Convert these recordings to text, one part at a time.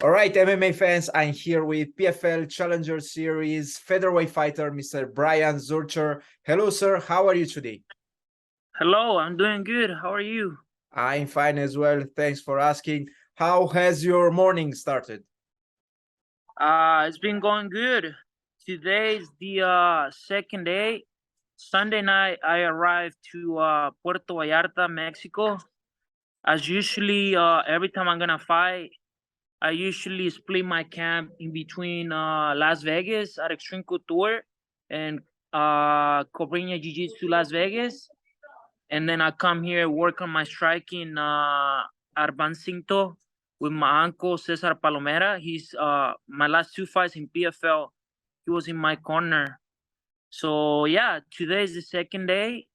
All right, MMA fans, I'm here with PFL Challenger Series featherweight fighter, Mr. Brahyan Zurcher. Hello, sir. How are you today? Hello, I'm doing good. How are you? I'm fine as well. Thanks for asking. How has your morning started? It's been going good. Today's the second day. Sunday night, I arrived to Puerto Vallarta, Mexico. As usually, every time I'm gonna fight, I usually split my camp in between Las Vegas at Xtreme Couture and Cobrinha Jiu Jitsu Las Vegas, and then I come here work on my striking at Bancinto with my uncle Cesar Palomera. He's my last two fights in PFL. He was in my corner. So yeah, today is the second day.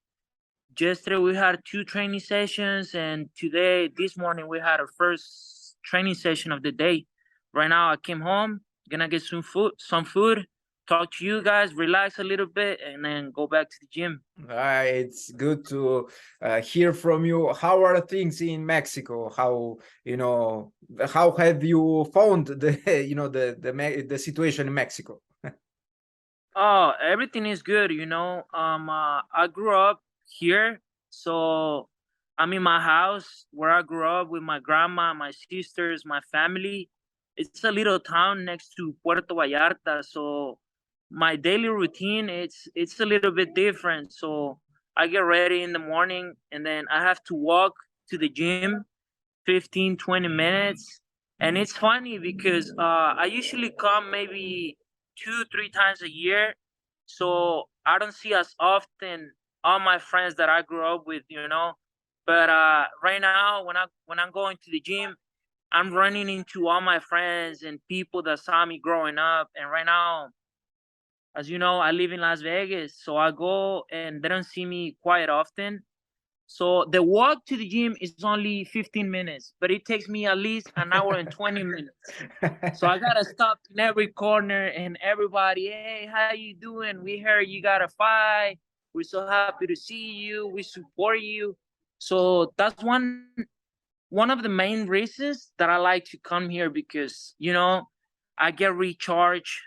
Yesterday we had two training sessions, and today this morning we had our first training session of the day. Right now I came home, gonna get some food, talk to you guys, relax a little bit, and then go back to the gym. It's good to hear from you. How are things in Mexico? How have you found the situation in Mexico? Oh, everything is good, I grew up here, so I'm in my house where I grew up with my grandma, my sisters, my family. It's a little town next to Puerto Vallarta, so my daily routine it's a little bit different. So I get ready in the morning and then I have to walk to the gym 15, 20 minutes. And it's funny because I usually come maybe 2, 3 times a year. So I don't see as often all my friends that I grew up with. But right now when I'm going to the gym, I'm running into all my friends and people that saw me growing up. And right now, as you know, I live in Las Vegas. So I go and they don't see me quite often. So the walk to the gym is only 15 minutes, but it takes me at least an hour and 20 minutes. So I gotta stop in every corner and everybody, hey, how you doing? We heard you got a fight. We're so happy to see you. We support you. So that's one of the main reasons that I like to come here because I get recharged.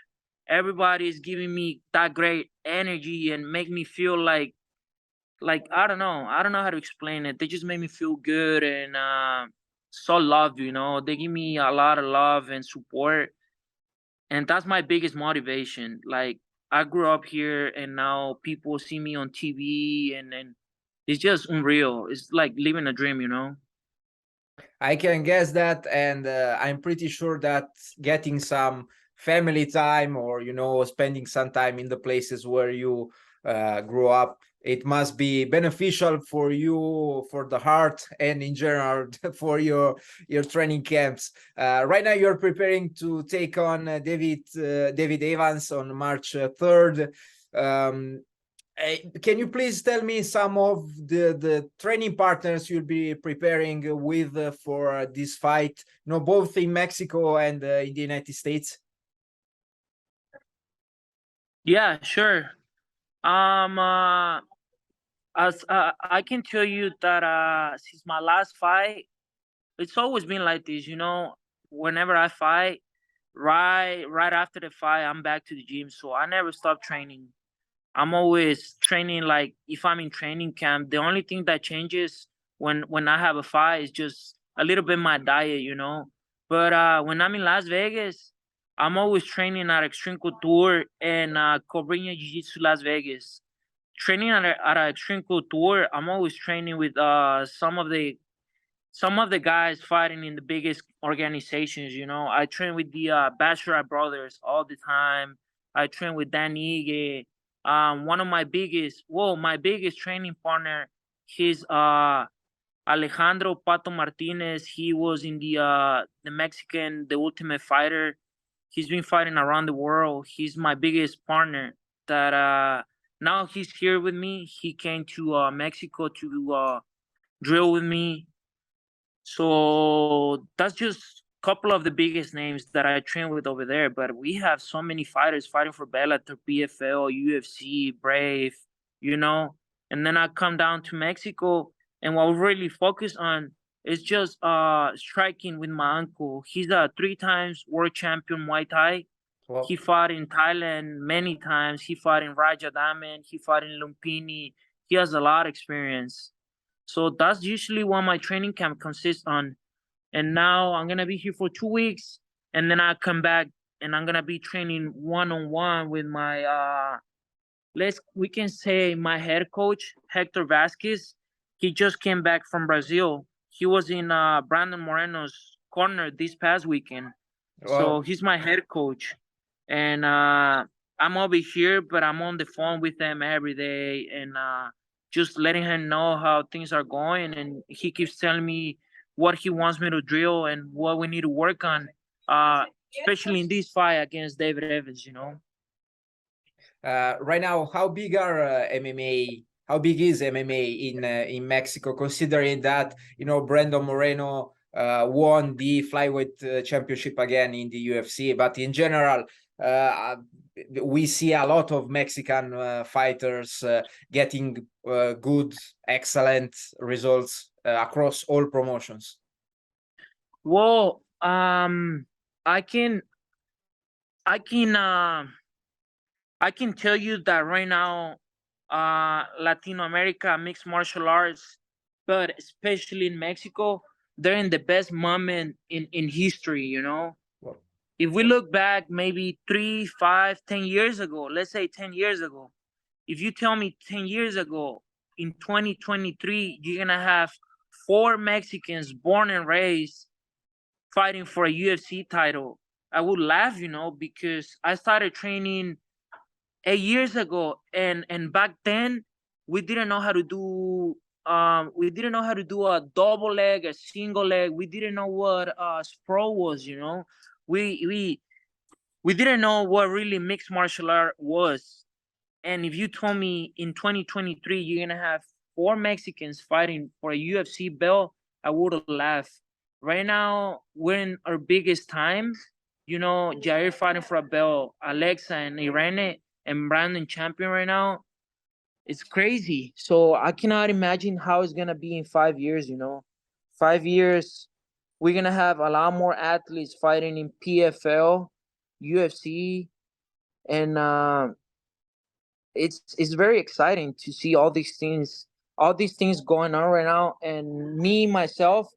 Everybody is giving me that great energy and make me feel like I don't know how to explain it. They just make me feel good and so loved. They give me a lot of love and support, and that's my biggest motivation. Like I grew up here and now people see me on TV, and it's just unreal. It's like living a dream. I can guess that, and I'm pretty sure that getting some family time or spending some time in the places where you grew up, it must be beneficial for you, for the heart, and in general for your training camps. Right now, you're preparing to take on David Evans on March 3rd. Can you please tell me some of the training partners you'll be preparing with for this fight, both in Mexico and in the United States? Yeah, sure. Um, uh, as I can tell you that since my last fight, it's always been like this. Whenever I fight, right after the fight, I'm back to the gym. So I never stop training. I'm always training. Like if I'm in training camp, the only thing that changes when I have a fight is just a little bit my diet. But when I'm in Las Vegas, I'm always training at Xtreme Couture and Cobrinha Jiu Jitsu Las Vegas. Training at Xtreme Couture, I'm always training with some of the guys fighting in the biggest organizations. I train with the Bachelor brothers all the time. I train with Dan Ige. One of my biggest training partner, he's Alejandro Pato Martinez. He was in the Mexican, the Ultimate Fighter. He's been fighting around the world. He's my biggest partner. That now he's here with me. He came to Mexico to drill with me. So that's just a couple of the biggest names that I train with over there. But we have so many fighters fighting for Bellator, PFL, UFC, Brave, you know. And then I come down to Mexico, and what we really focus on It's just striking with my uncle. He's a 3 times world champion Muay Thai. Well, He fought in Thailand many times. He fought in Rajadaman. He fought in Lumpini. He has a lot of experience. So that's usually what my training camp consists on. And now I'm gonna be here for 2 weeks, and then I come back and I'm gonna be training one on one with my we can say my head coach Hector Vasquez. He just came back from Brazil. He was in Brandon Moreno's corner this past weekend, so well, he's my head coach, and I'm over here, but I'm on the phone with him every day, and just letting him know how things are going, and he keeps telling me what he wants me to drill and what we need to work on, especially in this fight against David Evans. right now, how big are MMA? How big is MMA in Mexico? Considering that Brandon Moreno won the flyweight championship again in the UFC, but in general, we see a lot of Mexican fighters getting good, excellent results across all promotions. Well, I can, I can, I can tell you that right now, Latino America mixed martial arts, but especially in Mexico, they're in the best moment in history. Well, If we look back, maybe 3, 5, 10 years ago, let's say 10 years ago, if you tell me 10 years ago in 2023, you're gonna have 4 Mexicans born and raised fighting for a UFC title, I would laugh, because I started training 8 years ago, and back then we didn't know how to do a double leg, a single leg. We didn't know what sprawl was. We we we didn't know what really mixed martial art was. And if you told me in 2023 you're gonna have 4 Mexicans fighting for a UFC belt, I would have laughed. Right now, we're in our biggest time. Jair fighting for a belt, Alexa and Irene and Brandon champion right now. It's crazy. So I cannot imagine how it's gonna be in 5 years. 5 years, we're gonna have a lot more athletes fighting in PFL, UFC, and it's very exciting to see all these things going on right now, and me myself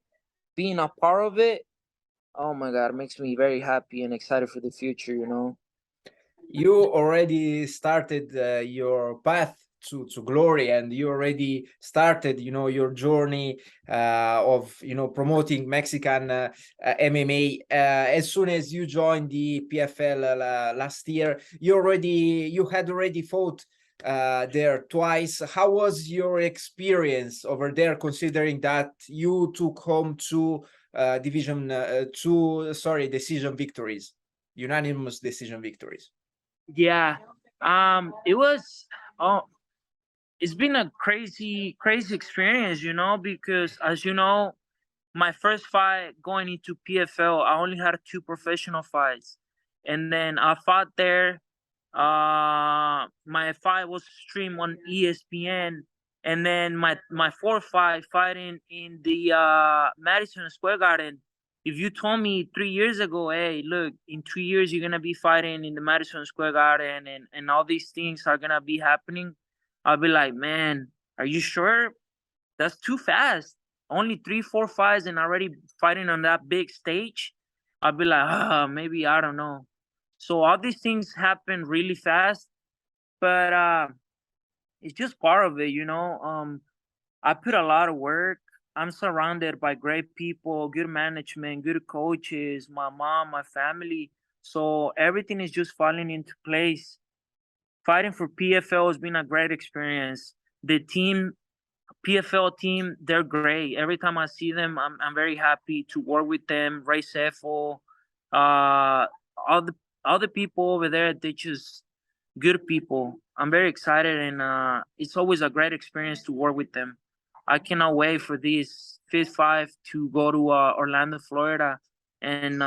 being a part of it. Oh my god, it makes me very happy and excited for the future. You already started your path to glory, and you already started your journey of promoting Mexican MMA. As soon as you joined the PFL last year, you had already fought there twice. How was your experience over there, considering that you took home decision victories, unanimous decision victories? Yeah. It was. Oh, it's been a crazy, crazy experience. Because as you know, my first fight going into PFL, I only had 2 professional fights, and then I fought there. My fight was streamed on ESPN, and then my fourth fight fighting in the Madison Square Garden. If you told me 3 years ago, hey, look, in 2 years you're gonna be fighting in the Madison Square Garden, and all these things are gonna be happening, I'll be like, man, are you sure? That's too fast. Only 3, 4 fights and already fighting on that big stage. I'll be like, maybe I don't know. So all these things happen really fast, but it's just part of it. I put a lot of work. I'm surrounded by great people, good management, good coaches, my mom, my family. So everything is just falling into place. Fighting for PFL has been a great experience. The PFL team, they're great. Every time I see them, I'm very happy to work with them. Ray Sefo, all the people over there, they just good people. I'm very excited, and it's always a great experience to work with them. I cannot wait for this fifth five to go to Orlando, Florida, and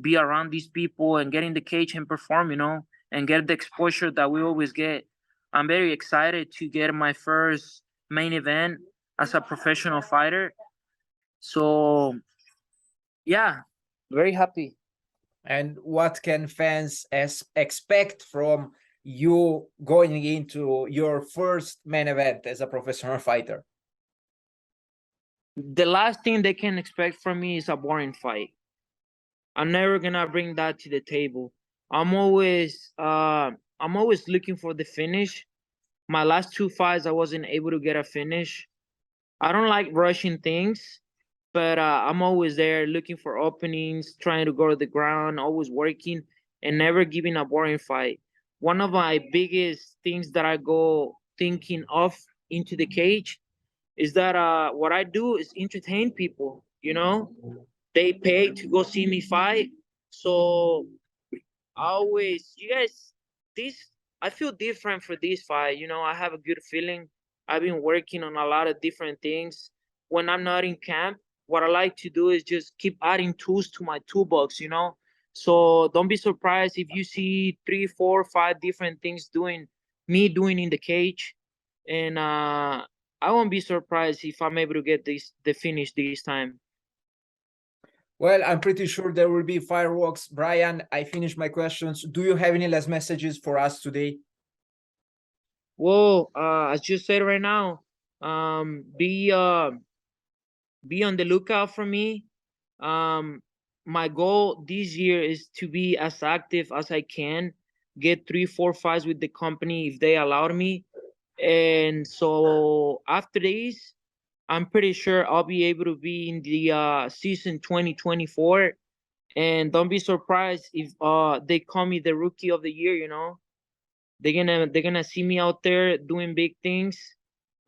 be around these people and get in the cage and perform, and get the exposure that we always get. I'm very excited to get my first main event as a professional fighter. So yeah, very happy. And what can fans expect from you going into your first main event as a professional fighter? The last thing they can expect from me is a boring fight. I'm never gonna bring that to the table. I'm always looking for the finish. My last two fights I wasn't able to get a finish. I don't like rushing things, but I'm always there looking for openings, trying to go to the ground, always working, and never giving a boring fight. One of my biggest things that I go thinking of into the cage is that what I do is entertain people. You know, they pay to go see me fight, so always, you guys, this, I feel different for this fight. You know, I have a good feeling. I've been working on a lot of different things. When I'm not in camp, what I like to do is just keep adding tools to my toolbox, you know. So don't be surprised if you see 3, 4, 5 different things doing in the cage. And I won't be surprised if I'm able to get the finish this time. Well, I'm pretty sure there will be fireworks. Bryan, I finished my questions. Do you have any last messages for us today? Well, as you said right now, be on the lookout for me. Um, my goal this year is to be as active as I can, get 3, 4 fights with the company if they allow me. And so after this, I'm pretty sure I'll be able to be in the season 2024. And don't be surprised if they call me the rookie of the year, you know. They're gonna see me out there doing big things.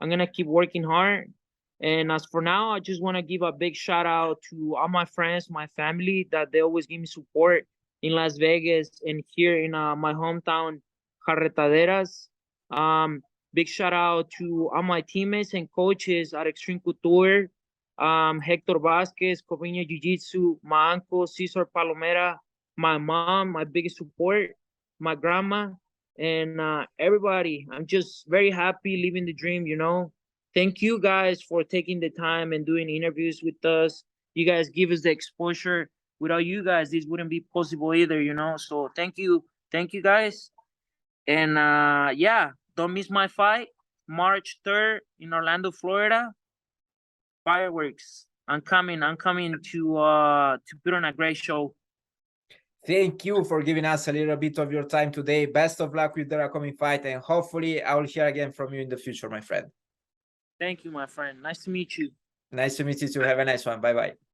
I'm gonna keep working hard. And as for now, I just want to give a big shout out to all my friends, my family, that they always give me support in Las Vegas and here in my hometown, Carretaderas. Um, Big shout out to all my teammates and coaches at Xtreme Couture, Hector Vasquez, Covinha Jiu Jitsu, my uncle Cesar Palomera, my mom, my biggest support, my grandma, and everybody. I'm just very happy living the dream, you know. Thank you guys for taking the time and doing interviews with us. You guys give us the exposure. Without you guys, this wouldn't be possible either, you know. So thank you guys. And yeah, don't miss my fight, March 3rd in Orlando, Florida. Fireworks. I'm coming to put on a great show. Thank you for giving us a little bit of your time today. Best of luck with the upcoming fight, and hopefully I will hear again from you in the future, my friend. Thank you, my friend. Nice to meet you. Nice to meet you too. Have a nice one. Bye-bye.